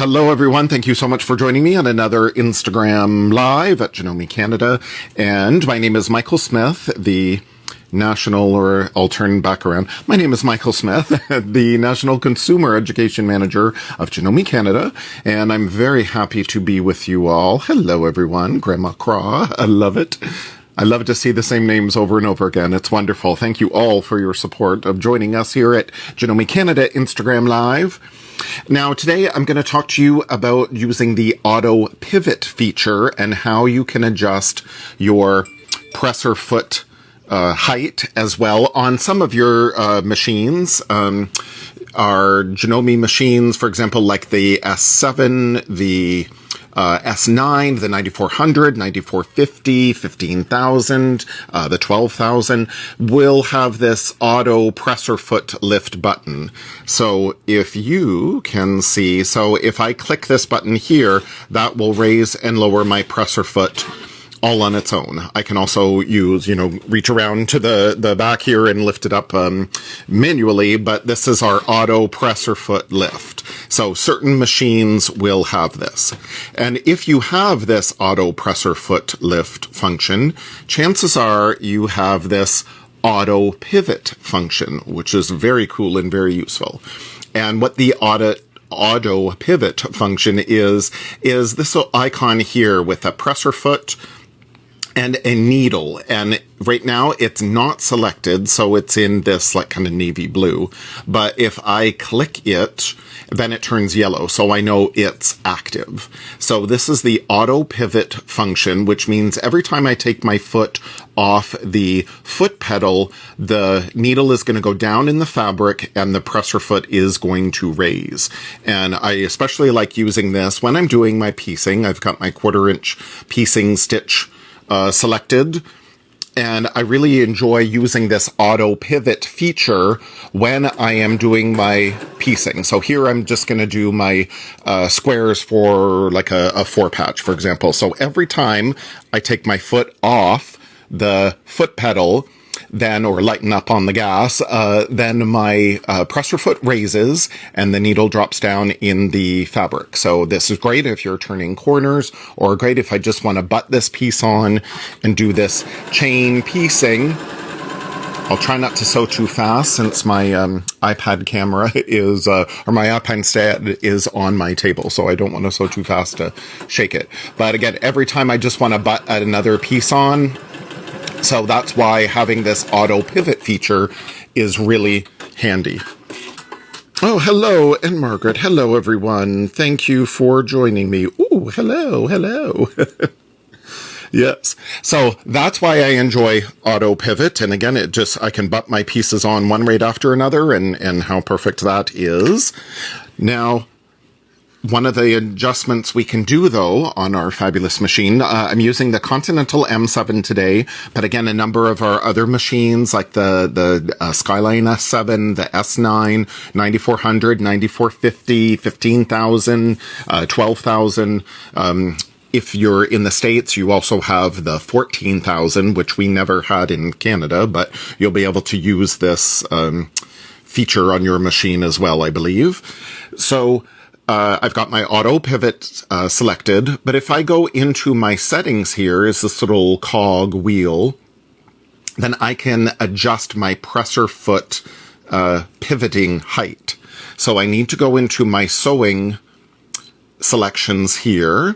Hello, everyone. Thank you so much for joining me on another Instagram Live at Janome, Canada. And my name is Michael Smith, the National, or I'll turn back around. My name is Michael Smith, the National Consumer Education Manager of Janome, Canada. And I'm very happy to be with you all. Hello, everyone. Grandma Craw. I love it. I love to see the same names over and over again. It's wonderful. Thank you all for your support of joining us here at Janome, Canada Instagram Live. Now, today I'm going to talk to you about using the auto pivot feature and how you can adjust your presser foot height as well on some of your machines. Our Janome machines, for example, like the S7, the S9, the 9400, 9450, 15,000, the 12,000 will have this auto presser foot lift button. So if you can see, so if I click this button here, that will raise and lower my presser foot all on its own. I can also use, reach around to the back here and lift it up manually, but this is our auto presser foot lift. So certain machines will have this. And if you have this auto presser foot lift function, chances are you have this auto pivot function, which is very cool and very useful. And what the auto pivot function is this icon here with a presser foot and a needle. And right now it's not selected, so it's in this like kind of navy blue. But if I click it, then it turns yellow, so I know it's active. So this is the auto pivot function, which means every time I take my foot off the foot pedal, the needle is going to go down in the fabric and the presser foot is going to raise. And I especially like using this when I'm doing my piecing. I've got my 1/4 inch piecing stitch selected, and I really enjoy using this auto pivot feature when I am doing my piecing. So here I'm just going to do my squares for like a 4-patch, for example. So every time I take my foot off the foot pedal, then, or lighten up on the gas, then my presser foot raises and the needle drops down in the fabric. So this is great if you're turning corners, or great if I just want to butt this piece on and do this chain piecing. I'll try not to sew too fast since my iPad camera is, or my iPad stand is on my table, so I don't want to sew too fast to shake it. But again, every time I just want to butt another piece on, so that's why having this auto pivot feature is really handy. Oh, hello, and Margaret. Hello, everyone. Thank you for joining me. Ooh, hello. Yes. So that's why I enjoy auto pivot. And again, I can butt my pieces on one right after another, and how perfect that is. Now, one of the adjustments we can do, though, on our fabulous machine, I'm using the Continental M7 today, but again, a number of our other machines, like the Skyline S7, the S9, 9400, 9450, 15,000, 12,000. If you're in the States, you also have the 14,000, which we never had in Canada, but you'll be able to use this feature on your machine as well, I believe. So I've got my auto pivot selected, but if I go into my settings here, is this little cog wheel, then I can adjust my presser foot pivoting height. So I need to go into my sewing selections here,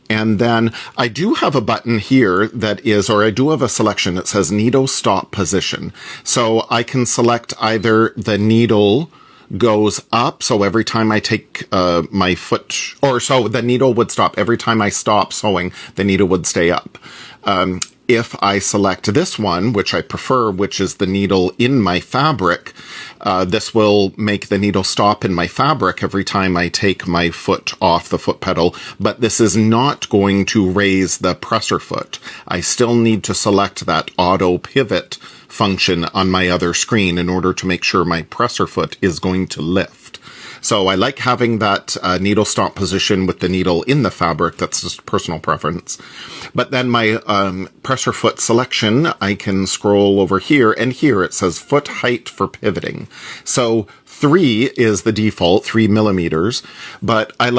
and then I do have a button here that is, or I do have a selection that says needle stop position. So I can select either the needle goes up, so every time I take my foot, or so the needle would stop. Every time I stop sewing, the needle would stay up. If I select this one, which I prefer, which is the needle in my fabric, this will make the needle stop in my fabric every time I take my foot off the foot pedal, but this is not going to raise the presser foot. I still need to select that auto pivot function on my other screen in order to make sure my presser foot is going to lift. So I like having that needle stop position with the needle in the fabric. That's just personal preference. But then my presser foot selection, I can scroll over here, and here it says foot height for pivoting. So 3 is the default, 3 millimeters, but I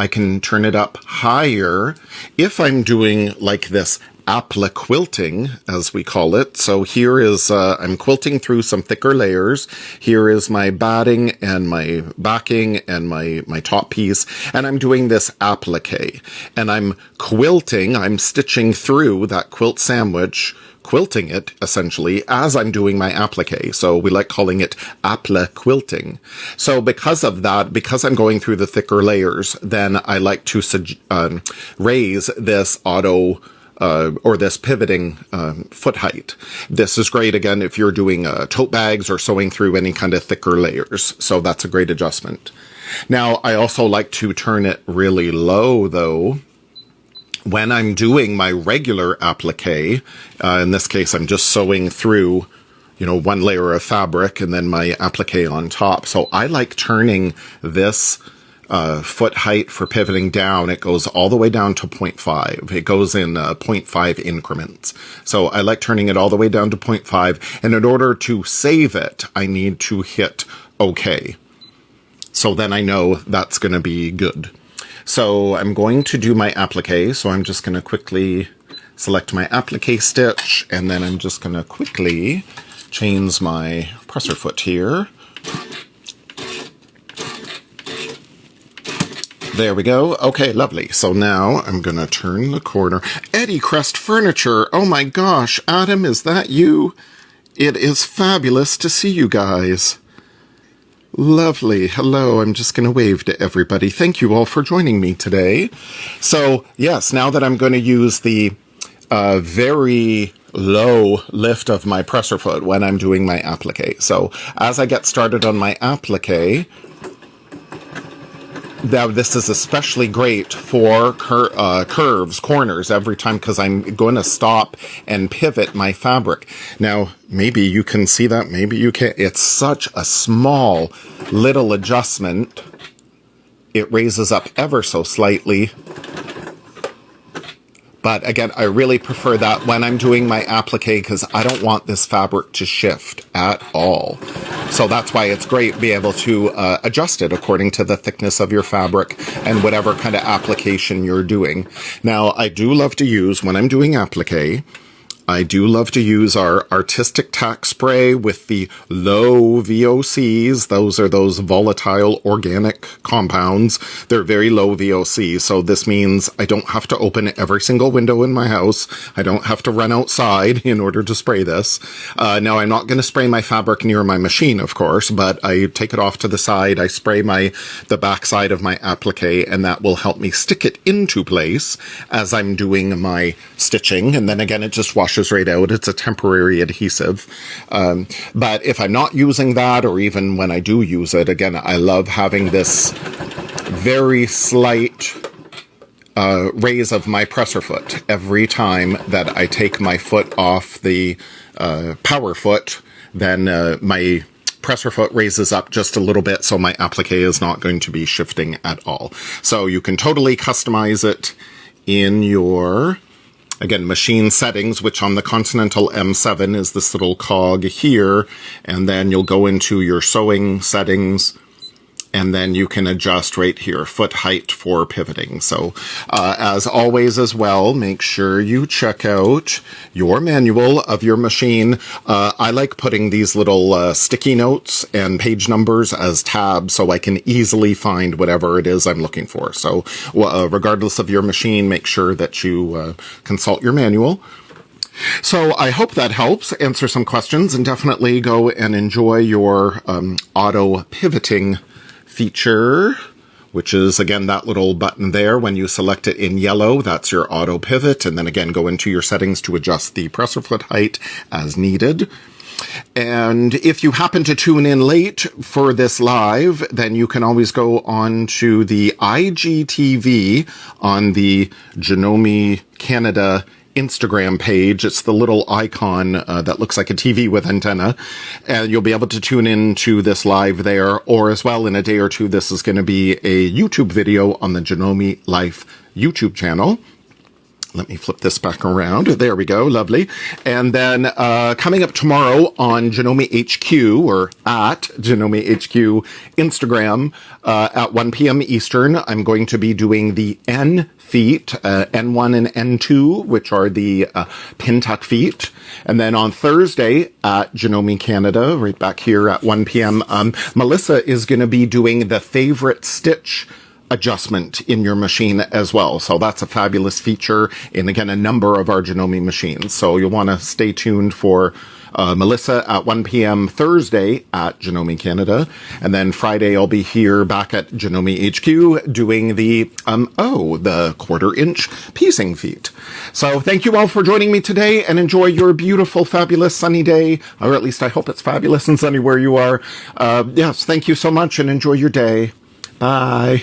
can turn it up higher if I'm doing like this applique quilting, as we call it. So here is, I'm quilting through some thicker layers. Here is my batting and my backing and my top piece. And I'm doing this applique. And I'm quilting, I'm stitching through that quilt sandwich, quilting it, essentially, as I'm doing my applique. So we like calling it applique quilting. So because of that, because I'm going through the thicker layers, then I like to raise this auto or this pivoting foot height. This is great, again, if you're doing tote bags or sewing through any kind of thicker layers. So that's a great adjustment. Now, I also like to turn it really low, though, when I'm doing my regular applique. In this case, I'm just sewing through, one layer of fabric and then my applique on top. So I like turning this foot height for pivoting down. It goes all the way down to 0.5. It goes in 0.5 increments. So I like turning it all the way down to 0.5. And in order to save it, I need to hit OK. So then I know that's going to be good. So I'm going to do my applique. So I'm just going to quickly select my applique stitch. And then I'm just going to quickly chains my presser foot here. There we go. Okay, lovely. So now I'm going to turn the corner. Eddie Crest Furniture. Oh my gosh, Adam, is that you? It is fabulous to see you guys. Lovely. Hello. I'm just going to wave to everybody. Thank you all for joining me today. So yes, now that I'm going to use the very low lift of my presser foot when I'm doing my applique. So as I get started on my applique, now, this is especially great for curves, corners, every time, because I'm going to stop and pivot my fabric. Now, maybe you can see that, maybe you can't. It's such a small little adjustment. It raises up ever so slightly. But again, I really prefer that when I'm doing my applique because I don't want this fabric to shift at all. So that's why it's great to be able to adjust it according to the thickness of your fabric and whatever kind of application you're doing. Now, I do love to use, when I'm doing applique, I do love to use our artistic tack spray with the low VOCs. Those are those volatile organic compounds. They're very low VOC. So this means I don't have to open every single window in my house. I don't have to run outside in order to spray this. Now, I'm not going to spray my fabric near my machine, of course, but I take it off to the side. I spray the back side of my applique, and that will help me stick it into place as I'm doing my stitching. And then again, it just washes right out. It's a temporary adhesive. But if I'm not using that, or even when I do use it, again, I love having this very slight raise of my presser foot every time that I take my foot off the power foot. Then my presser foot raises up just a little bit, so my applique is not going to be shifting at all. So you can totally customize it in your, again, machine settings, which on the Continental M7 is this little cog here, and then you'll go into your sewing settings, and then you can adjust right here, foot height for pivoting. So as always as well, make sure you check out your manual of your machine. I like putting these little sticky notes and page numbers as tabs so I can easily find whatever it is I'm looking for. So regardless of your machine, make sure that you consult your manual. So I hope that helps answer some questions, and definitely go and enjoy your auto pivoting feature, which is, again, that little button there. When you select it in yellow, that's your auto pivot. And then again, go into your settings to adjust the presser foot height as needed. And if you happen to tune in late for this live, then you can always go on to the IGTV on the Janome Canada Instagram page. It's the little icon that looks like a TV with antenna, and you'll be able to tune in to this live there, or as well in a day or two, this is going to be a YouTube video on the Janome Life YouTube channel. Let me flip this back around. There we go. Lovely. And then coming up tomorrow on Janome HQ, or at Janome HQ Instagram at 1 p.m. Eastern, I'm going to be doing the N feet, N1 and N2, which are the pin tuck feet. And then on Thursday at Janome Canada, right back here at 1 p.m., Melissa is going to be doing the favorite stitch adjustment in your machine as well. So that's a fabulous feature in, again, a number of our Janome machines. So you'll want to stay tuned for Melissa at 1 p.m. Thursday at Janome Canada. And then Friday, I'll be here back at Janome HQ doing the 1/4-inch piecing feet. So thank you all for joining me today, and enjoy your beautiful, fabulous sunny day, or at least I hope it's fabulous and sunny where you are. Yes, thank you so much, and enjoy your day. Bye.